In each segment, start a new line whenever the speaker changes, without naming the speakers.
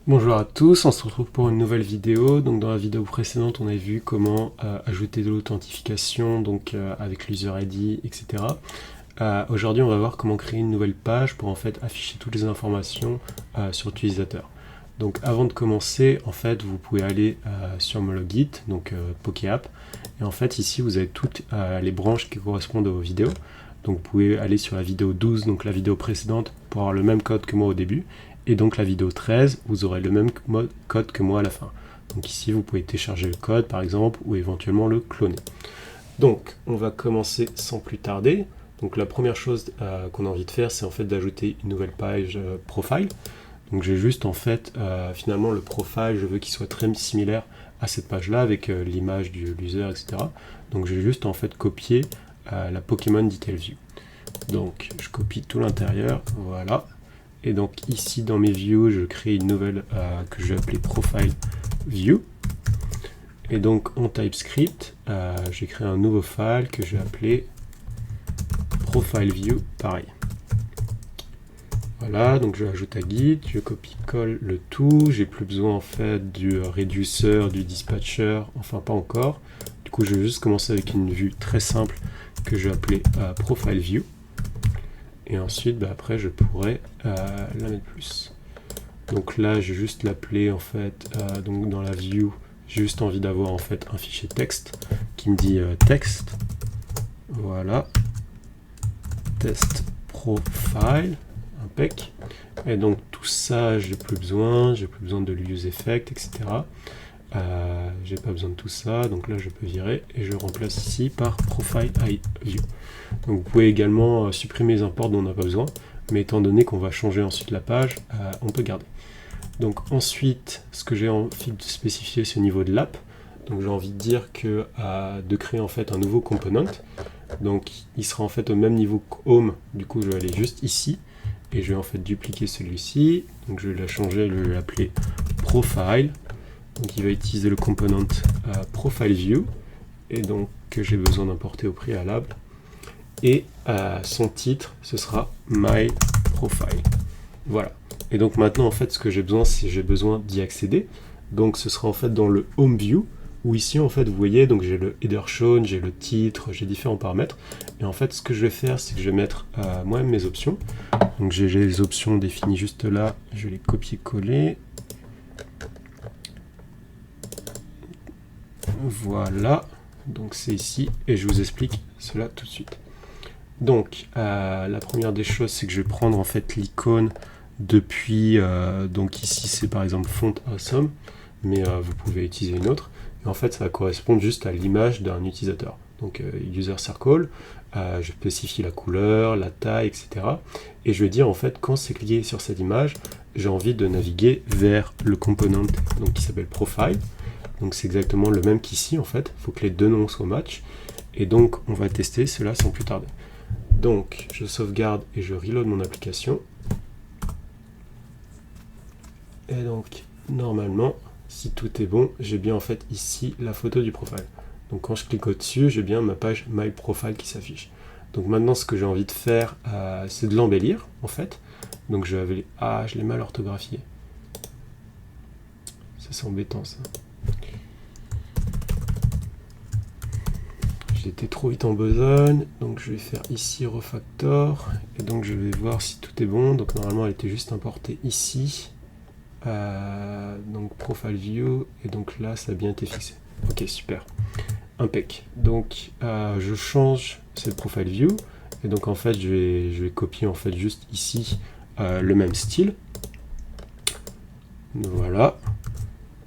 Bonjour à tous, on se retrouve pour une nouvelle vidéo. Donc dans la vidéo précédente, on a vu comment ajouter de l'authentification avec l'user ID, etc. Aujourd'hui, on va voir comment créer une nouvelle page pour en fait afficher toutes les informations sur l'utilisateur. Donc avant de commencer, en fait, vous pouvez aller sur Mologit, donc PokéApp, et en fait ici vous avez toutes les branches qui correspondent aux vidéos. Donc vous pouvez aller sur la vidéo 12, donc la vidéo précédente, pour avoir le même code que moi au début. Et donc la vidéo 13, vous aurez le même code que moi à la fin. Donc ici, vous pouvez télécharger le code par exemple, ou éventuellement le cloner. Donc on va commencer sans plus tarder. Donc la première chose qu'on a envie de faire, c'est en fait d'ajouter une nouvelle page profile. Donc j'ai juste en fait, finalement le profile, je veux qu'il soit très similaire à cette page-là, avec l'image du user, etc. Donc j'ai juste en fait copié la Pokémon Detail View. Donc je copie tout l'intérieur, voilà. Et donc ici dans mes views, je crée une nouvelle que je vais appeler Profile View. Et donc en TypeScript, j'ai créé un nouveau file que je vais appeler Profile View, pareil. Voilà, donc je ajoute à Git, je copie-colle le tout, j'ai plus besoin en fait du reducer, du dispatcher, enfin pas encore. Du coup je vais juste commencer avec une vue très simple que je vais appeler Profile View. Et ensuite, après, je pourrais la mettre plus. Donc là, je vais juste l'appeler en fait, donc dans la view, j'ai juste envie d'avoir en fait un fichier texte qui me dit texte. Voilà. Test profile, impec. Et donc tout ça, j'ai plus besoin de l'use effect, etc. J'ai pas besoin de tout ça, donc là je peux virer et je remplace ici par profile view. Donc vous pouvez également supprimer les imports dont on n'a pas besoin, mais étant donné qu'on va changer ensuite la page, on peut garder. Donc ensuite, ce que j'ai envie de spécifier, c'est au niveau de l'app. Donc j'ai envie de dire que de créer en fait un nouveau component. Donc il sera en fait au même niveau que home. Du coup je vais aller juste ici et je vais en fait dupliquer celui-ci. Donc je vais la changer, je vais l'appeler profile. Donc il va utiliser le component profile view et donc que j'ai besoin d'importer au préalable. Et son titre, ce sera my profile. Voilà. Et donc maintenant, en fait, ce que j'ai besoin, c'est j'ai besoin d'y accéder. Donc ce sera en fait dans le home view, où ici, en fait, vous voyez, donc j'ai le header shown, j'ai le titre, j'ai différents paramètres. Et en fait, ce que je vais faire, c'est que je vais mettre moi-même mes options. Donc j'ai les options définies juste là, je vais les copier-coller. Voilà. Donc c'est ici, et je vous explique cela tout de suite. Donc, la première des choses, c'est que je vais prendre en fait l'icône depuis, donc ici c'est par exemple Font Awesome, mais vous pouvez utiliser une autre. Et en fait, ça va correspondre juste à l'image d'un utilisateur. Donc, User Circle, je spécifie la couleur, la taille, etc. Et je vais dire en fait, quand c'est cliqué sur cette image, j'ai envie de naviguer vers le component donc, qui s'appelle Profile. Donc, c'est exactement le même qu'ici en fait. Il faut que les deux noms soient match. Et donc, on va tester cela sans plus tarder. Donc, je sauvegarde et je reload mon application. Et donc, normalement, si tout est bon, j'ai bien en fait ici la photo du profile. Donc, quand je clique au-dessus, j'ai bien ma page My Profile qui s'affiche. Donc maintenant, ce que j'ai envie de faire, c'est de l'embellir, en fait. Donc, je vais... Ah, je l'ai mal orthographié. Ça, c'est embêtant, ça. J'étais trop vite en besogne, donc je vais faire ici refactor, et donc je vais voir si tout est bon. Donc normalement elle était juste importée ici, donc profile view, et donc là ça a bien été fixé. Ok, super, impec. Donc je change cette profile view, et donc en fait je vais copier en fait juste ici le même style. Voilà.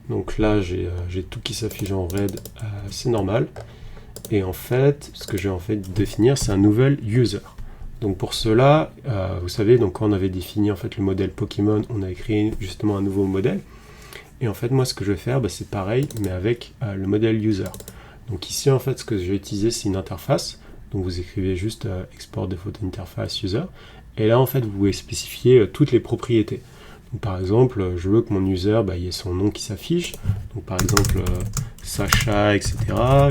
Donc là j'ai tout qui s'affiche en red, c'est normal. Et en fait, ce que je vais en fait définir, c'est un nouvel user. Donc pour cela, vous savez, donc quand on avait défini en fait le modèle Pokémon, on avait créé justement un nouveau modèle. Et en fait, moi, ce que je vais faire, c'est pareil, mais avec le modèle user. Donc ici, en fait, ce que je vais utiliser, c'est une interface. Donc vous écrivez juste export default interface user. Et là, en fait, vous pouvez spécifier toutes les propriétés. Donc, par exemple, je veux que mon user, il y ait son nom qui s'affiche. Donc par exemple, Sacha, etc.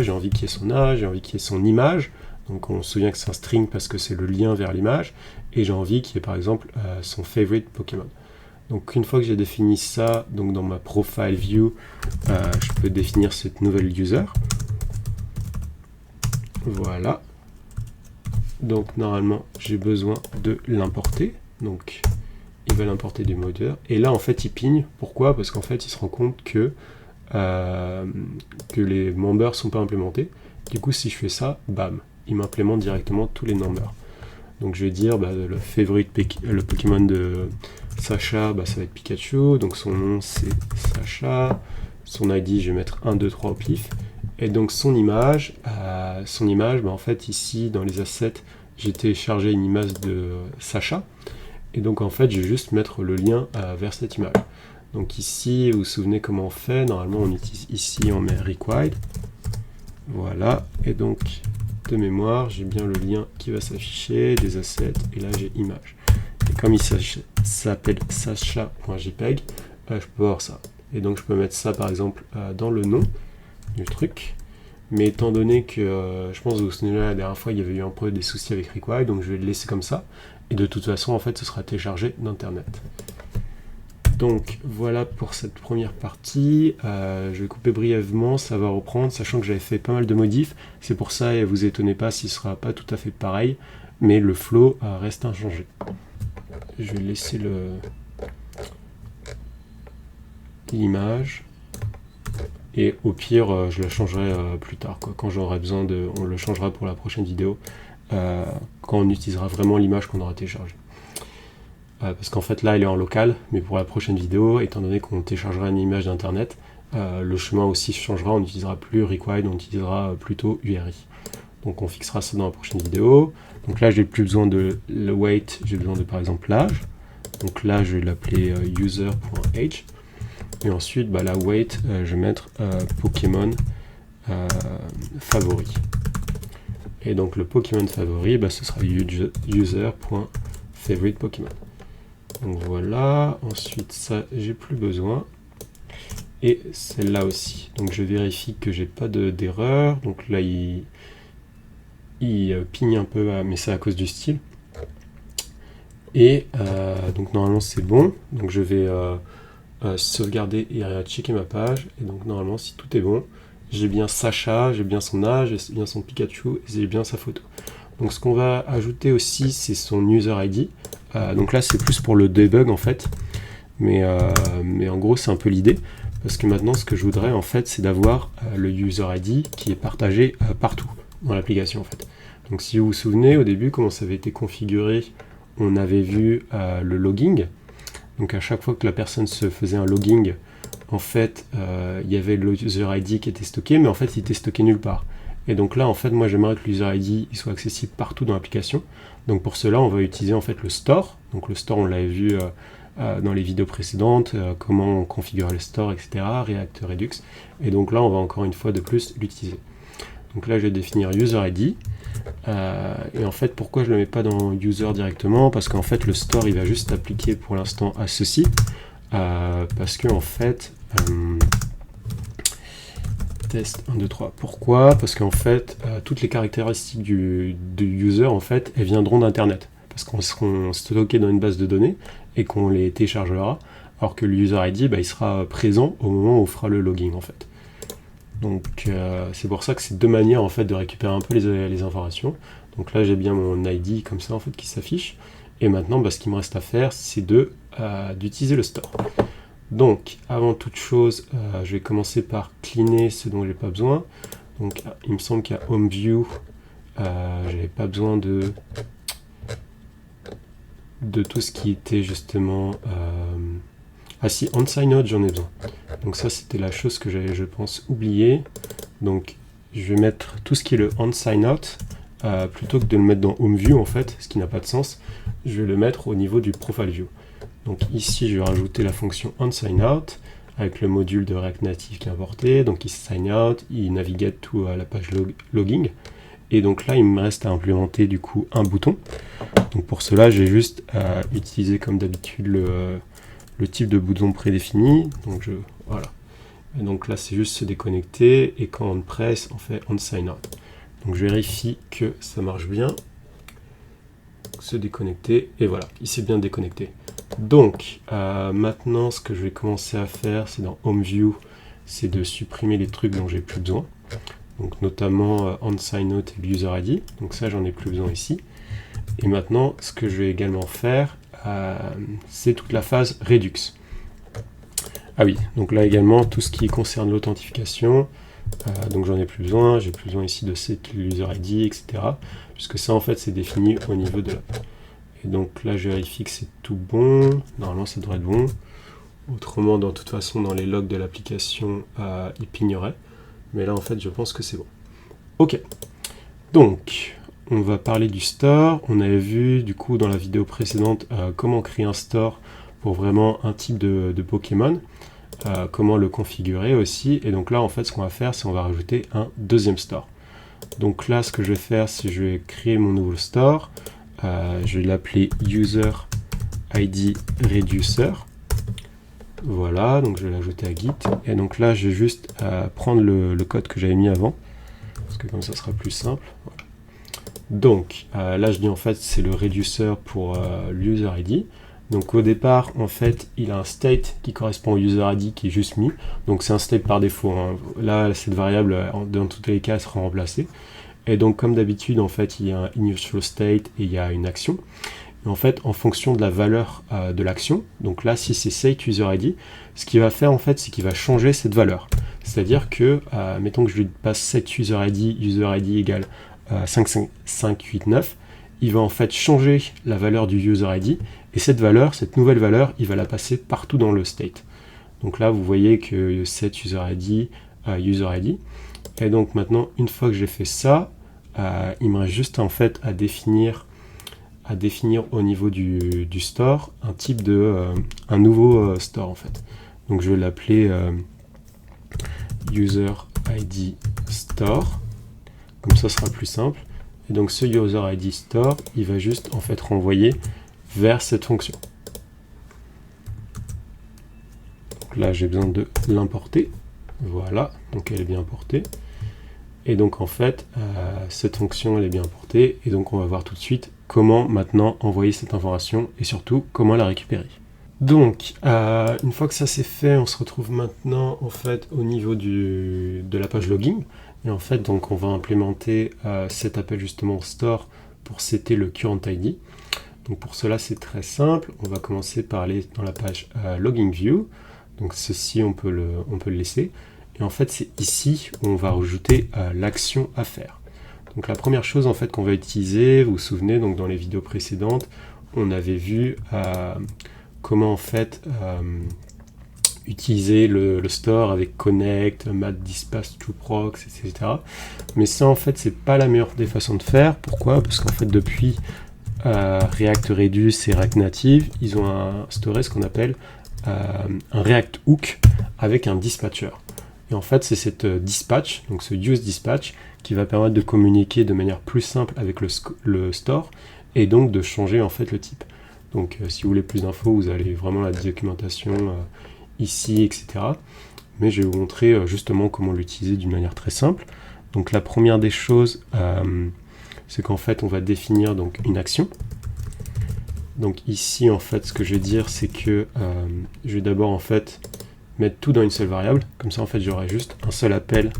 J'ai envie qu'il y ait son âge, j'ai envie qu'il y ait son image. Donc on se souvient que c'est un string parce que c'est le lien vers l'image. Et j'ai envie qu'il y ait par exemple son favorite Pokémon. Donc une fois que j'ai défini ça, donc dans ma profile view, je peux définir cette nouvelle user. Voilà. Donc normalement j'ai besoin de l'importer. Donc il va l'importer du modeur. Et là en fait il pigne. Pourquoi? Parce qu'en fait il se rend compte que les members sont pas implémentés. Du coup si je fais ça, bam, il m'implémente directement tous les members. Donc je vais dire le favorite, le Pokémon de Sacha, ça va être Pikachu. Donc son nom c'est Sacha. Son ID je vais mettre 1, 2, 3 au pif. Et donc son image, en fait ici dans les assets, j'ai téléchargé une image de Sacha. Et donc en fait je vais juste mettre le lien vers cette image. Donc ici, vous vous souvenez comment on fait? Normalement on utilise ici, on met required. Voilà, et donc de mémoire, j'ai bien le lien qui va s'afficher, des assets, et là j'ai image. Et comme il s'appelle sacha.jpg, je peux voir ça. Et donc je peux mettre ça par exemple dans le nom du truc. Mais étant donné que, je pense que vous vous souvenez la dernière fois, il y avait eu un peu des soucis avec required, donc je vais le laisser comme ça. Et de toute façon, en fait, ce sera téléchargé d'internet. Donc voilà pour cette première partie. Je vais couper brièvement, ça va reprendre, sachant que j'avais fait pas mal de modifs. C'est pour ça, et vous étonnez pas s'il ne sera pas tout à fait pareil, mais le flow reste inchangé. Je vais laisser l'image. Et au pire, je la changerai plus tard, quoi. Quand j'aurai besoin on le changera pour la prochaine vidéo, quand on utilisera vraiment l'image qu'on aura téléchargée. Parce qu'en fait là elle est en local, mais pour la prochaine vidéo, étant donné qu'on téléchargera une image d'internet, le chemin aussi changera, on n'utilisera plus required, on utilisera plutôt URI. Donc on fixera ça dans la prochaine vidéo. Donc là j'ai plus besoin de le weight, j'ai besoin de par exemple l'âge. Donc là je vais l'appeler user.age. Et ensuite la weight, je vais mettre Pokémon favori. Et donc le Pokémon favori, ce sera user.favorite Pokémon. Donc voilà, ensuite ça j'ai plus besoin. Et celle-là aussi. Donc je vérifie que j'ai pas d'erreur. Donc là il pigne un peu, mais c'est à cause du style. Et donc normalement c'est bon. Donc je vais sauvegarder et checker ma page. Et donc normalement si tout est bon, j'ai bien Sacha, j'ai bien son âge, j'ai bien son Pikachu et j'ai bien sa photo. Donc ce qu'on va ajouter aussi c'est son user ID. Donc là c'est plus pour le debug en fait, mais en gros c'est un peu l'idée, parce que maintenant ce que je voudrais en fait c'est d'avoir le user ID qui est partagé partout dans l'application en fait. Donc si vous vous souvenez au début comment ça avait été configuré, on avait vu le logging. Donc à chaque fois que la personne se faisait un logging, en fait il y avait le user ID qui était stocké, mais en fait il était stocké nulle part. Et donc là en fait moi j'aimerais que l'user ID il soit accessible partout dans l'application. Donc pour cela on va utiliser en fait le store. Donc le store on l'avait vu dans les vidéos précédentes, comment on configure le store, etc. React Redux. Et donc là on va encore une fois de plus l'utiliser. Donc là je vais définir user ID. Et en fait pourquoi je ne le mets pas dans user directement? Parce qu'en fait le store il va juste appliquer pour l'instant à ceci. Parce que en fait test 1, 2, 3. Pourquoi? Parce qu'en fait toutes les caractéristiques du user en fait elles viendront d'internet, parce qu'on seront stockés dans une base de données et qu'on les téléchargera, alors que le user ID il sera présent au moment où on fera le logging en fait. Donc c'est pour ça que c'est deux manières en fait de récupérer un peu les informations. Donc là j'ai bien mon ID comme ça en fait qui s'affiche, et maintenant ce qu'il me reste à faire c'est d'utiliser le store. Donc avant toute chose je vais commencer par cleaner ce dont j'ai pas besoin. Donc il me semble qu'à home view j'avais pas besoin de tout ce qui était justement ah si, on-sign out j'en ai besoin. Donc ça c'était la chose que j'avais je pense oublié. Donc je vais mettre tout ce qui est le on-sign out plutôt que de le mettre dans home view en fait, ce qui n'a pas de sens. Je vais le mettre au niveau du profile view. Donc ici je vais rajouter la fonction onSignOut avec le module de React Native qui est importé. Donc il sign out, il navigate tout à la page logging. Et donc là il me reste à implémenter du coup un bouton. Donc pour cela j'ai juste à utiliser comme d'habitude le type de bouton prédéfini. Donc voilà. Et donc là c'est juste se déconnecter, et quand on presse on fait onSignOut. Donc je vérifie que ça marche bien. Se déconnecter, et voilà, il s'est bien déconnecté. Donc, maintenant, ce que je vais commencer à faire, c'est dans Home View, c'est de supprimer les trucs dont j'ai plus besoin. Donc, notamment OnSignNote et l'User ID. Donc ça, j'en ai plus besoin ici. Et maintenant, ce que je vais également faire, c'est toute la phase Redux. Ah oui, donc là également, tout ce qui concerne l'authentification, donc j'en ai plus besoin, j'ai plus besoin ici de set user ID, etc. Puisque ça, en fait, c'est défini au niveau de l'app. Et donc là, je vérifie que c'est tout bon. Normalement, ça devrait être bon. Autrement, de toute façon, dans les logs de l'application, il pignerait. Mais là, en fait, je pense que c'est bon. Ok. Donc, on va parler du store. On avait vu, du coup, dans la vidéo précédente, comment créer un store pour vraiment un type de Pokémon. Comment le configurer aussi. Et donc là, en fait, ce qu'on va faire, c'est qu'on va rajouter un deuxième store. Donc là, ce que je vais faire, c'est que je vais créer mon nouveau store. Je vais l'appeler User ID Reducer. Voilà, donc je vais l'ajouter à Git. Et donc là, je vais juste prendre le code que j'avais mis avant, parce que comme ça sera plus simple. Voilà. Donc là, je dis en fait, c'est le reducer pour l'user ID. Donc au départ, en fait, il a un state qui correspond au user ID qui est juste mis. Donc c'est un state par défaut. Hein. Là, cette variable, dans tous les cas, sera remplacée. Et donc, comme d'habitude, en fait, il y a un initial state et il y a une action. Et en fait, en fonction de la valeur de l'action, donc là, si c'est set user ID, ce qu'il va faire, en fait, c'est qu'il va changer cette valeur. C'est-à-dire que, mettons que je lui passe set user ID égale 55589, il va en fait changer la valeur du user ID, et cette valeur, cette nouvelle valeur, il va la passer partout dans le state. Donc là, vous voyez que set user ID, user ID. Et donc maintenant, une fois que j'ai fait ça, il me reste juste en fait à définir au niveau du store un type un nouveau store en fait. Donc je vais l'appeler user ID store. Comme ça sera plus simple. Et donc ce user ID store, il va juste en fait renvoyer vers cette fonction. Donc là, j'ai besoin de l'importer. Voilà, donc elle est bien importée. Et donc en fait, cette fonction elle est bien importée, et donc on va voir tout de suite comment maintenant envoyer cette information, et surtout comment la récupérer. Donc, une fois que ça c'est fait, on se retrouve maintenant en fait au niveau de la page login, et en fait donc on va implémenter cet appel justement store pour setter le current ID. Donc pour cela c'est très simple, on va commencer par aller dans la page login view, donc ceci on peut le laisser. Et en fait, c'est ici où on va rajouter l'action à faire. Donc la première chose en fait qu'on va utiliser, vous vous souvenez, donc dans les vidéos précédentes, on avait vu comment en fait utiliser le store avec connect, mat dispatch to procs, etc. Mais ça en fait, c'est pas la meilleure des façons de faire. Pourquoi? Parce qu'en fait, depuis React Redux et React Native, ils ont instauré ce qu'on appelle un React Hook avec un dispatcher. Et en fait, c'est cette dispatch, donc ce use dispatch, qui va permettre de communiquer de manière plus simple avec le store, et donc de changer en fait le type. Donc si vous voulez plus d'infos, vous allez vraiment la documentation ici, etc. Mais je vais vous montrer justement comment l'utiliser d'une manière très simple. Donc la première des choses, c'est qu'en fait, on va définir donc une action. Donc ici, en fait, ce que je vais dire, c'est que je vais d'abord en fait mettre tout dans une seule variable, comme ça en fait j'aurai juste un seul appel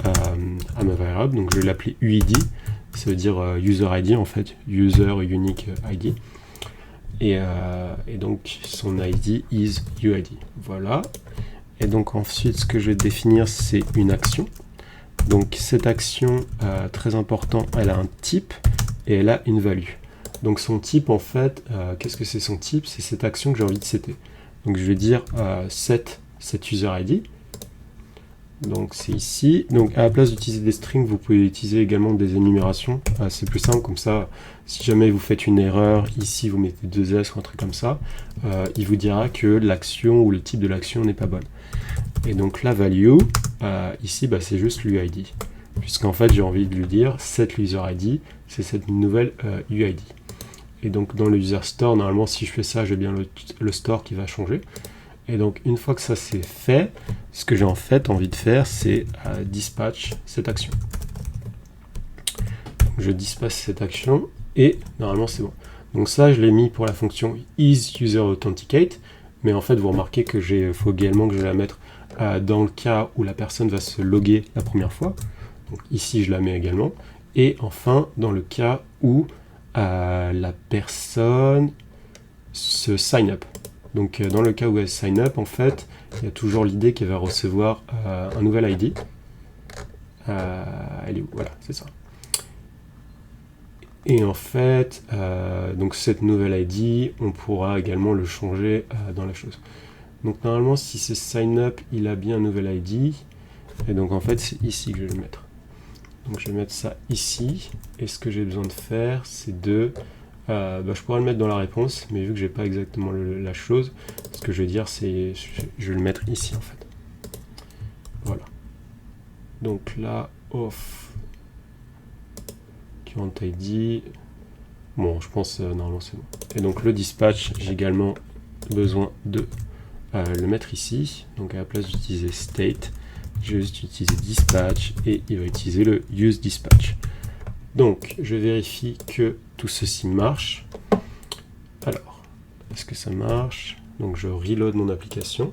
à ma variable, donc je vais l'appeler UID, ça veut dire user ID en fait, user unique ID, et donc son ID is UID, voilà. Et donc ensuite ce que je vais définir c'est une action, donc cette action très important, elle a un type et elle a une value. Donc son type en fait, qu'est-ce que c'est son type? C'est cette action que j'ai envie de setter. Donc je vais dire set user ID. Donc c'est ici. Donc à la place d'utiliser des strings, vous pouvez utiliser également des énumérations. C'est plus simple comme ça. Si jamais vous faites une erreur, ici vous mettez 2 S ou un truc comme ça, il vous dira que l'action ou le type de l'action n'est pas bonne. Et donc la value, ici c'est juste l'UID. Puisqu'en fait j'ai envie de lui dire set user ID, c'est cette nouvelle UID. Et donc dans le user store, normalement si je fais ça, j'ai bien le store qui va changer. Et donc une fois que ça c'est fait, ce que j'ai en fait envie de faire, c'est dispatch cette action. Donc, je dispatch cette action et normalement c'est bon. Donc ça, je l'ai mis pour la fonction isUserAuthenticated, mais en fait, vous remarquez que faut également que je la mette dans le cas où la personne va se loguer la première fois. Donc ici, je la mets également. Et enfin, dans le cas où la personne se sign up. Donc dans le cas où elle sign up, en fait, il y a toujours l'idée qu'elle va recevoir un nouvel ID. Elle est où? Voilà, c'est ça. Et en fait, donc cette nouvelle ID, on pourra également le changer dans la chose. Donc normalement, si ce sign up, il a bien un nouvel ID. Et donc en fait, c'est ici que je vais le mettre. Donc je vais mettre ça ici. Et ce que j'ai besoin de faire, c'est de... je pourrais le mettre dans la réponse, mais vu que j'ai pas exactement la chose, ce que je vais dire, c'est... Je vais le mettre ici, en fait. Voilà. Donc là, off. Current ID. Bon, je pense normalement c'est bon. Et donc le dispatch, j'ai également besoin de le mettre ici. Donc à la place d'utiliser state, je vais juste utiliser dispatch et il va utiliser le use dispatch. Donc je vérifie que tout ceci marche. Alors, est-ce que ça marche? Donc je reload mon application.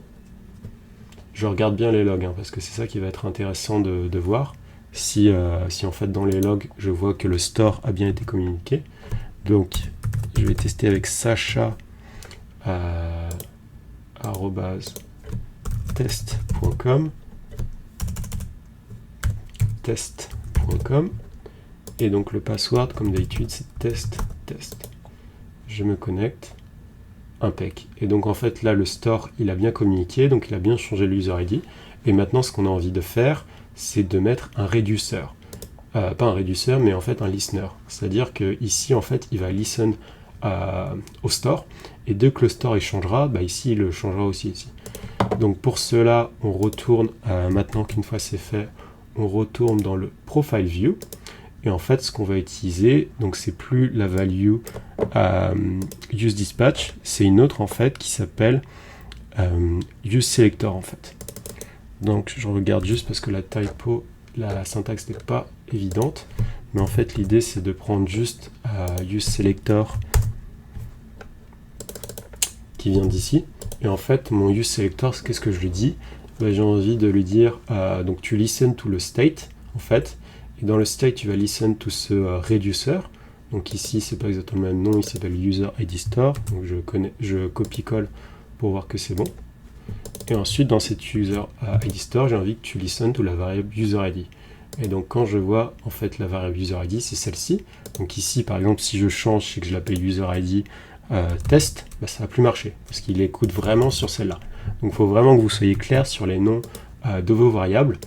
Je regarde bien les logs, hein, parce que c'est ça qui va être intéressant de voir. Si en fait dans les logs, je vois que le store a bien été communiqué. Donc je vais tester avec Sacha @test.com test.com et donc le password comme d'habitude c'est test. Je me connecte, impec. Et donc en fait là le store il a bien communiqué, donc il a bien changé le user ID. Et maintenant ce qu'on a envie de faire, c'est de mettre un réduceur. Pas un réduceur, mais en fait un listener. C'est-à-dire que ici en fait il va listen au store, et dès que le store il changera, ici il le changera aussi ici. Donc pour cela, on retourne, maintenant qu'une fois c'est fait, on retourne dans le profile view, et en fait ce qu'on va utiliser, donc c'est plus la value use dispatch, c'est une autre en fait qui s'appelle use selector en fait. Donc je regarde juste parce que la typo, la syntaxe n'est pas évidente, mais en fait l'idée c'est de prendre juste use selector qui vient d'ici, et en fait mon use selector, qu'est-ce que je lui dis? J'ai envie de lui dire donc tu listen to le state en fait, et dans le state tu vas listen to ce reducer. Donc ici c'est pas exactement le même nom, il s'appelle user ID store, donc je copie-colle pour voir que c'est bon. Et ensuite dans cette user ID store, j'ai envie que tu listen to la variable user ID. Et donc quand je vois en fait la variable user ID, c'est celle-ci. Donc ici par exemple si je change et que je l'appelle user ID test, ça va plus marcher parce qu'il écoute vraiment sur celle-là. Donc il faut vraiment que vous soyez clair sur les noms de vos variables.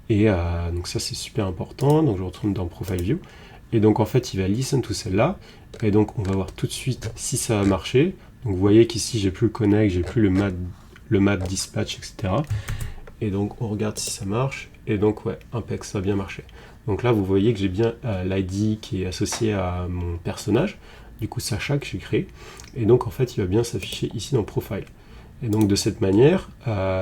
Et donc ça c'est super important. Donc je retourne dans Profile View. Et donc en fait il va listen to celle-là. Et donc on va voir tout de suite si ça va marcher. Donc vous voyez qu'ici j'ai plus le connect, j'ai plus le map dispatch, etc. Et donc on regarde si ça marche. Et donc ouais, impec, ça a bien marché. Donc là vous voyez que j'ai bien l'ID qui est associé à mon personnage. Du coup Sacha que j'ai créé. Et donc en fait il va bien s'afficher ici dans Profile. Et donc de cette manière,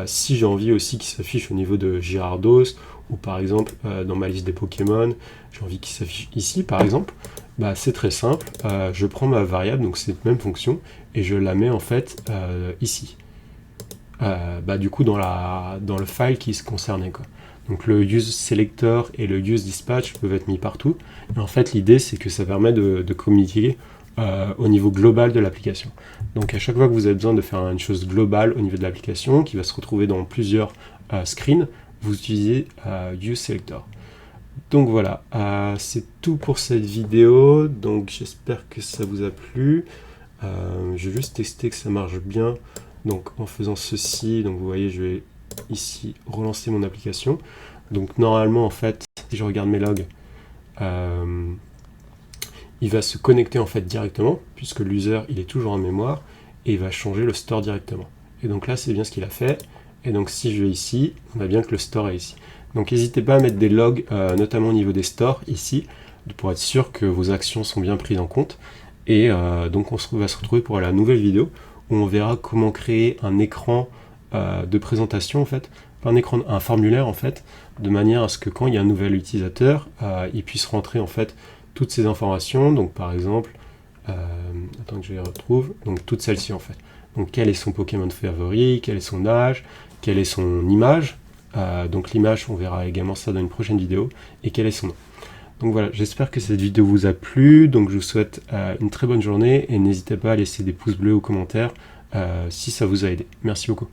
si j'ai envie aussi qu'il s'affiche au niveau de Girardos, ou par exemple dans ma liste des Pokémon, j'ai envie qu'il s'affiche ici par exemple, c'est très simple, je prends ma variable, donc cette même fonction, et je la mets en fait ici. Du coup dans le file qui se concernait, quoi. Donc le use selector et le use dispatch peuvent être mis partout. Et en fait l'idée c'est que ça permet de communiquer au niveau global de l'application. Donc à chaque fois que vous avez besoin de faire une chose globale au niveau de l'application, qui va se retrouver dans plusieurs screens, vous utilisez use selector. Donc voilà, c'est tout pour cette vidéo. Donc j'espère que ça vous a plu. Je vais juste tester que ça marche bien. Donc en faisant ceci, donc vous voyez, je vais ici relancer mon application. Donc normalement en fait, si je regarde mes logs, il va se connecter en fait directement, puisque l'user il est toujours en mémoire, et il va changer le store directement. Et donc là c'est bien ce qu'il a fait. Et donc si je vais ici, on a bien que le store est ici. Donc n'hésitez pas à mettre des logs, notamment au niveau des stores ici, pour être sûr que vos actions sont bien prises en compte. Et donc on va se retrouver pour la nouvelle vidéo où on verra comment créer un écran de présentation en fait, un formulaire en fait, de manière à ce que quand il y a un nouvel utilisateur, il puisse rentrer en fait toutes ces informations. Donc par exemple, Attends que je les retrouve. Donc toutes celles-ci en fait. Donc quel est son Pokémon favori, quel est son âge, quelle est son image. Donc l'image, on verra également ça dans une prochaine vidéo. Et quel est son nom. Donc voilà, j'espère que cette vidéo vous a plu. Donc je vous souhaite une très bonne journée. Et n'hésitez pas à laisser des pouces bleus ou commentaires si ça vous a aidé. Merci beaucoup.